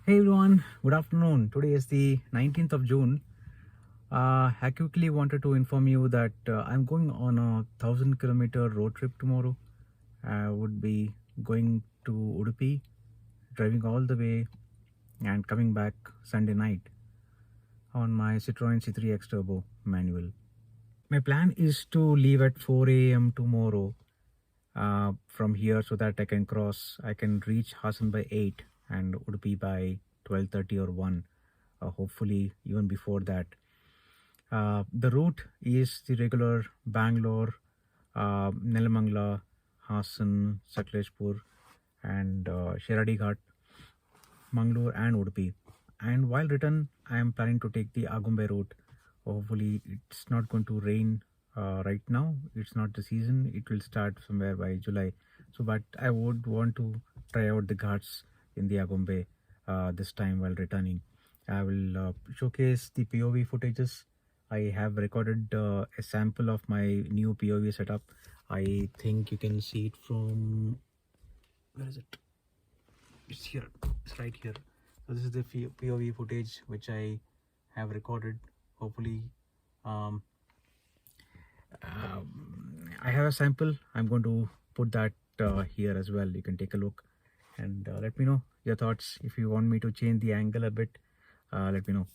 Hey everyone, good afternoon. Today is the 19th of June. I quickly wanted to inform you that I'm going on a 1,000-kilometer road trip tomorrow. I would be going to Udupi, driving all the way and coming back Sunday night on my Citroen C3x Turbo manual. My plan is to leave at 4 a.m. tomorrow from here so that I can reach Hassan by 8 and Udupi by 12:30 or 1, hopefully even before that. The route is the regular Bangalore, Nelamangala, Hassan, Sakleshpur and Sheradi Ghat, Mangalore and Udupi. And while return, I am planning to take the Agumbe route. Hopefully it's not going to rain right now. It's not the season. It will start somewhere by July. But I would want to try out the ghats in the Agumbe this time while returning. I will showcase the POV footages. I have recorded a sample of my new POV setup. I think you can see it from, where is it? It's here. It's right here. So this is the POV footage which I have recorded. Hopefully I have a sample. I'm going to put that here as well. You can take a look and let me know your thoughts. If you want me to change the angle a bit, let me know.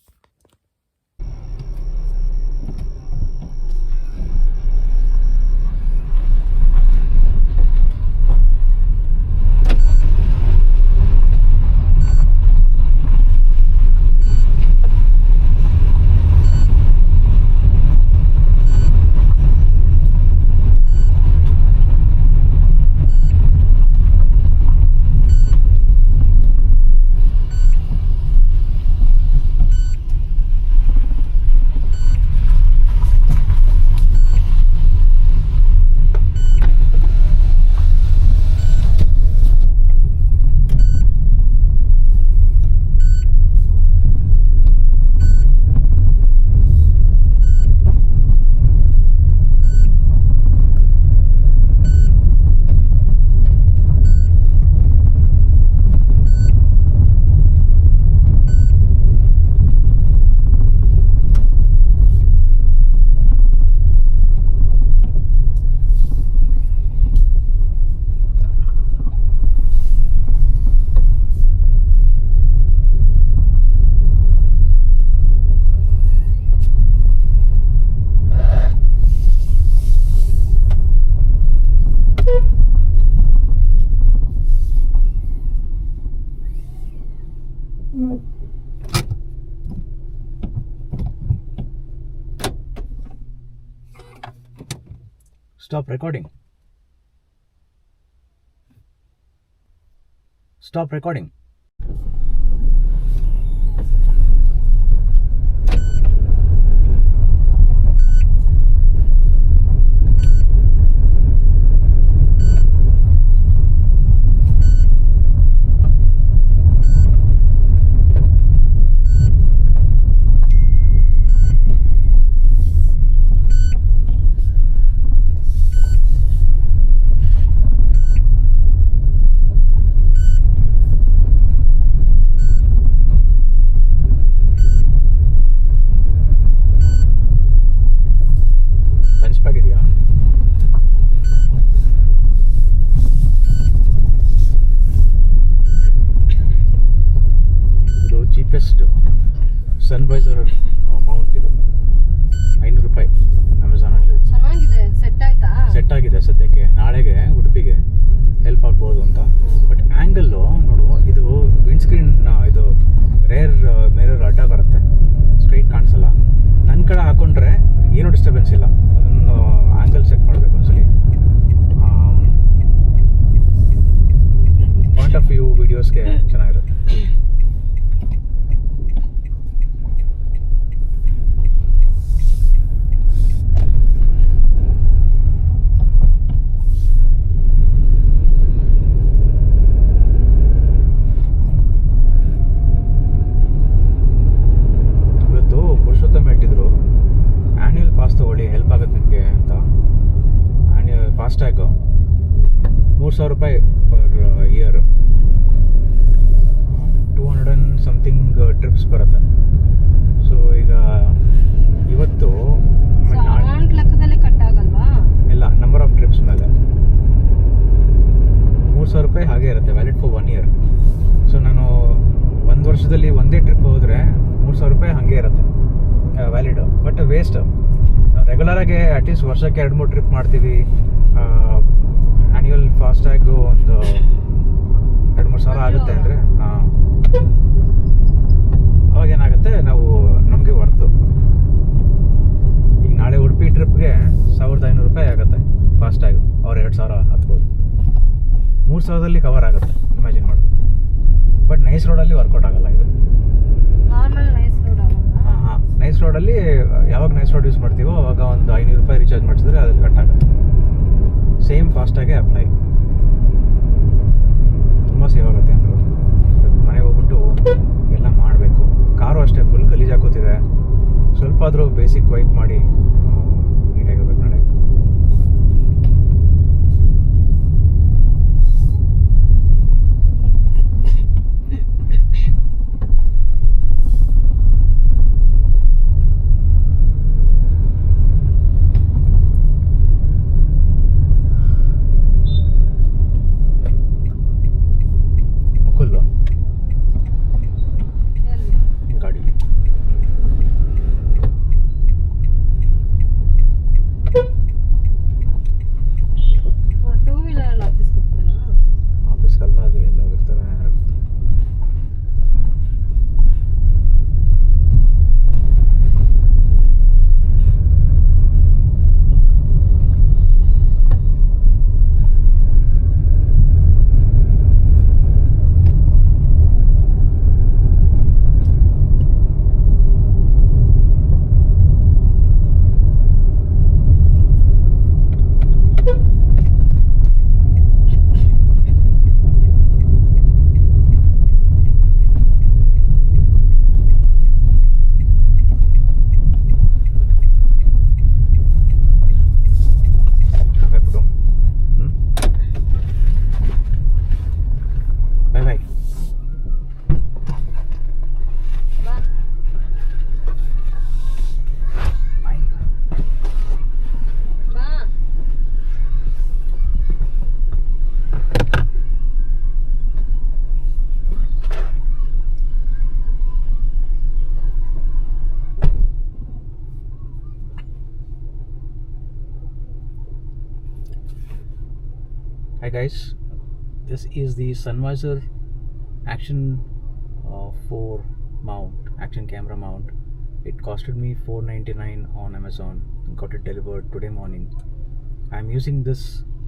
Stop recording. Stop recording. Cheapest sun visor mount ಇದು ₹500 Amazon ಅಲ್ಲಿ. ಚೆನ್ನಾಗಿದೆ. Set ಆಗಿದೆ ಸದ್ಯಕ್ಕೆ. ನಾಳೆಗೆ ಉಡುಪಿಗೆ help ಆಗ್ಬೋದು ಅಂತ. But angle ನೋಡು, ಇದು ವಿಂಡ್ ಸ್ಕ್ರೀನ್ ಇದು ರೇರ್ ಮಿರರ್ ಅಡ್ಡ ಬರುತ್ತೆ, ಸ್ಟ್ರೈಟ್ ಕಾಣಿಸಲ್ಲ. ನನ್ನ ಕಡೆ ಹಾಕೊಂಡ್ರೆ ಏನೂ ಡಿಸ್ಟರ್ಬೆನ್ಸ್ ಇಲ್ಲ. ಅದನ್ನು ಆ್ಯಂಗಲ್ ಚೆಕ್ ಮಾಡಬೇಕು ಒಂದ್ಸಲಿ. ಪಾಯಿಂಟ್ ಆಫ್ ವ್ಯೂ ವೀಡಿಯೋಸ್ಗೆ ಚೆನ್ನಾಗಿರುತ್ತೆ. ಹೆಲ್ಪ್ ವರ್ಷದಲ್ಲಿ ಒಂದೇ ಟ್ರಿಪ್ ಹೋದರೆ 3,000 ರೂಪಾಯಿ ಹಾಗೆ ಇರುತ್ತೆ ವ್ಯಾಲಿಡ್. But waste. ರೆಗ್ಯುಲರಾಗಿ ಅಟ್ಲೀಸ್ಟ್ ವರ್ಷಕ್ಕೆ 2-3 ಟ್ರಿಪ್ ಮಾಡ್ತೀವಿ. ಆ್ಯನ್ಯುವಲ್ ಫಾಸ್ಟ್ಯಾಗು ಒಂದು 2-3 ಸಾವಿರ ಆಗುತ್ತೆ ಅಂದರೆ ಅವಾಗೇನಾಗುತ್ತೆ, ನಾವು ನಮಗೆ ವರ್ತು. ಈಗ ನಾಳೆ ಉಡುಪಿ ಟ್ರಿಪ್ಗೆ 1,500 ರೂಪಾಯಿ ಆಗುತ್ತೆ ಫಾಸ್ಟ್ಯಾಗು. ಅವ್ರು 2,000 ಹಾಕ್ಬೋದು. 3,000ದಲ್ಲಿ ಕವರ್ ಆಗುತ್ತೆ, ಇಮ್ಯಾಜಿನ್ ಮಾಡಿ. ಬಟ್ ನೈಸ್ ರೋಡಲ್ಲಿ ವರ್ಕೌಟ್ ಆಗಲ್ಲ ಇದು. ನಾರ್ಮಲ್ ನೈಸ್ ರೋಡ್ ಆಗಲ್ಲ. ಹಾಂ, ನೈಸ್ ರೋಡಲ್ಲಿ ಯಾವಾಗ ನೈಸ್ ರೋಡ್ ಯೂಸ್ ಮಾಡ್ತೀವೋ ಅವಾಗ ಒಂದು 500 ರೂಪಾಯಿ ರೀಚಾರ್ಜ್ ಮಾಡಿಸಿದ್ರೆ ಅದ್ರಲ್ಲಿ ಕಟ್ ಆಗುತ್ತೆ. ಸೇಮ್ ಫಾಸ್ಟಾಗೆ ಅಪ್ಲೈ. ತುಂಬ ಸೇವ್ ಆಗುತ್ತೆ ಅಂದರು. ಮನೆಗೆ ಹೋಗ್ಬಿಟ್ಟು ಎಲ್ಲ ಮಾಡಬೇಕು. ಕಾರು ಅಷ್ಟೇ ಫುಲ್ ಗಲೀಜು ಹಾಕೋತಿದೆ. ಸ್ವಲ್ಪ ಆದರೂ ಬೇಸಿಕ್ ವೈಪ್ ಮಾಡಿ ನೀಟಾಗಿರ್ಬೇಕು ನಾಳೆ. Hi guys, this is the Sunvisor Action 4 mount, Action camera mount. It costed me $4.99 on Amazon. Got it delivered today morning. I'm using this.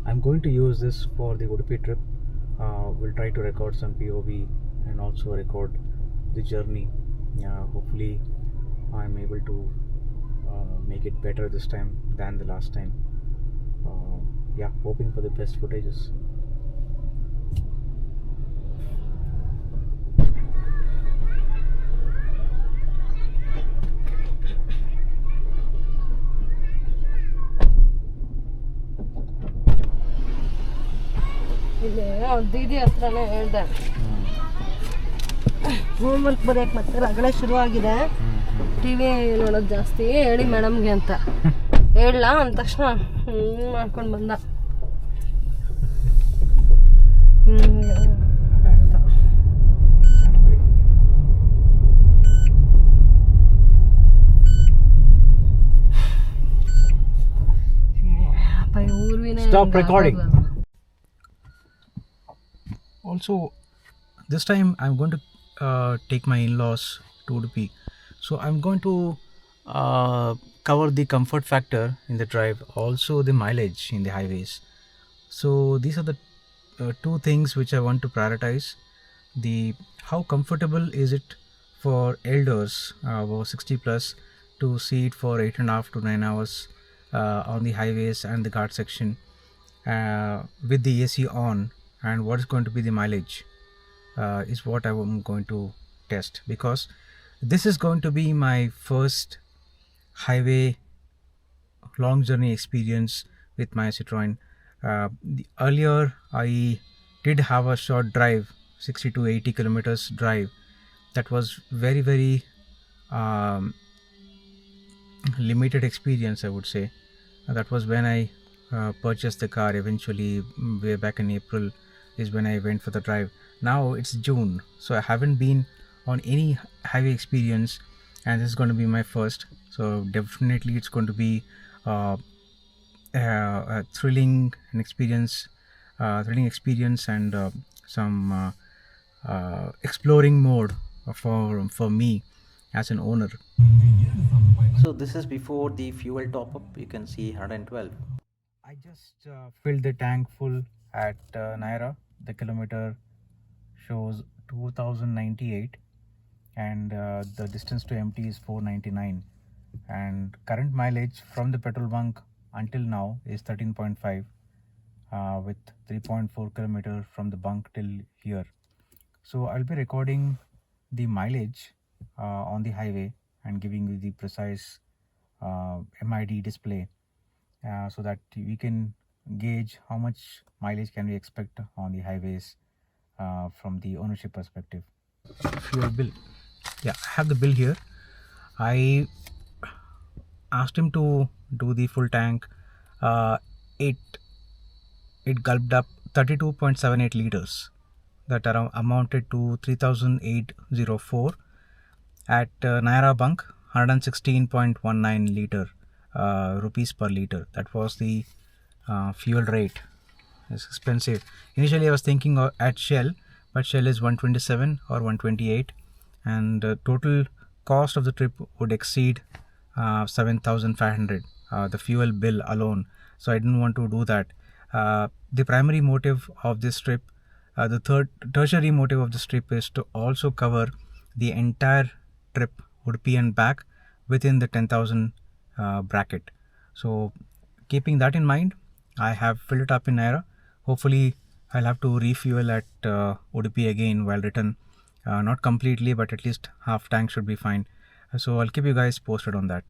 I'm going to use this for the Udupi trip. We'll try to record some POV and also record the journey. Hopefully I'm able to make it better this time than the last time. Yeah, hoping for the best footages. ಇಲ್ಲಿ ದೀದಿ ಹತ್ರನೇ ಹೇಳ್ದೆ homework ಬರೆಯಕ್ಕೆ ಮತ್ತೆ ರಗಳೆ ಶುರುವಾಗಿದೆ. TV ನೋಡೋದು ಜಾಸ್ತಿ ಹೇಳಿ ಮೇಡಮ್ಗೆ ಅಂತ ಹೇಳಲ್ಲ ಅಂದ ತಕ್ಷಣ ಮಾಡ್ಕೊಂಡು ಬಂದ. Stop recording. Also, this time I'm going to take my in-laws to Udupi. So I'm going to cover the comfort factor in the drive, also the mileage in the highways. So these are the two things which I want to prioritize. How comfortable is it for elders over 60 plus to sit for 8.5 to 9 hours on the highways and the guard section with the AC on, and what is going to be the mileage is what I am going to test, because this is going to be my first highway long journey experience with my Citroen. Earlier I did have a short drive, 60 to 80 kilometers drive. That was very limited experience, I would say. That was when I purchased the car eventually, way back in April is when I went for the drive. Now it's June, so I haven't been on any highway experience, and this is going to be my first. So definitely it's going to be a thrilling experience and some exploring mode for me as an owner. So this is before the fuel top up. You can see 112. I just filled the tank full at Naira. The kilometer shows 2098, and the distance to empty is 499, and current mileage from the petrol bunk until now is 13.5, with 3.4 kilometer from the bunk till here. So I'll be recording the mileage on the highway and giving you the precise MID display, so that we can gauge how much mileage can we expect on the highways from the ownership perspective. Fuel bill. Yeah, I have the bill here. I asked him to do the full tank. It gulped up 32.78 liters. That amounted to 3,804. At Naira bunk, 116.19 liter rupees per liter. That was the fuel rate. It's expensive. Initially I was thinking at Shell, but Shell is 127 or 128, and the total cost of the trip would exceed 7,500, the fuel bill alone. So I didn't want to do that. The primary motive of this trip, the tertiary motive of this trip, is to also cover the entire trip, Udupi and back, within the 10,000 bracket. So keeping that in mind, I have filled it up in Naira. Hopefully I'll have to refuel at Udupi again while return. Not completely, but at least half tank should be fine. So I'll keep you guys posted on that.